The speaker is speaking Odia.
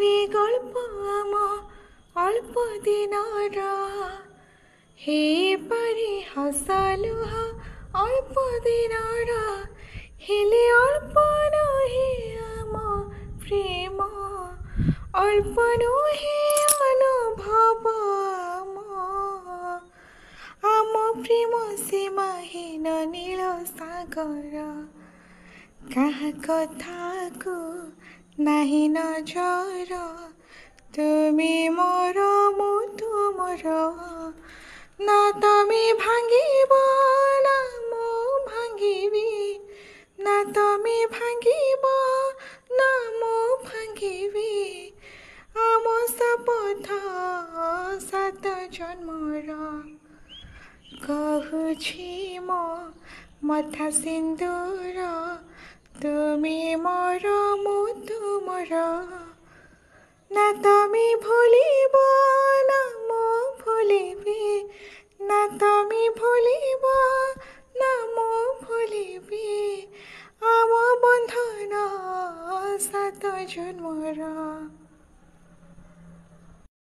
ଏପରି ଗଳ୍ପ ଆମ ଅଳ୍ପ ଦିନର ହେଇପାରେ ହସ ଲୁହ ଅଳ୍ପ ଦିନର ହେଲେ ଅଳ୍ପ ନୁହେଁ ଆମ ପ୍ରେମ ଅଳ୍ପ ନୁହେଁ ଅନୁଭବ ଆମ ପ୍ରେମ ସୀମାହୀନ ନୀଳ ସାଗର କାହା କଥାକୁ ନାହିଁ ନଜର ତୁମେ ମୋର ମୁଁ ତୁମର ନା ତମେ ଭାଙ୍ଗିବ ନା ମୁଁ ଭାଙ୍ଗିବି ନା ତମେ ଭାଙ୍ଗିବ ନା ମୁଁ ଭାଙ୍ଗିବି ଆମ ଶପଥ ସାତ ଜନ୍ମର କହୁଛି ମୋ ମଥା ସିନ୍ଦୁର ତୁମେ ମୋର ମୁଁ ତୁମର ନା ତମେ ଭୁଲିବ ନା ମୁଁ ଭୁଲିବି ନା ତମେ ଭୁଲିବ ନା ମୁଁ ଭୁଲିବି ଆମ ବନ୍ଧନ ସାତ ଜନ୍ମର।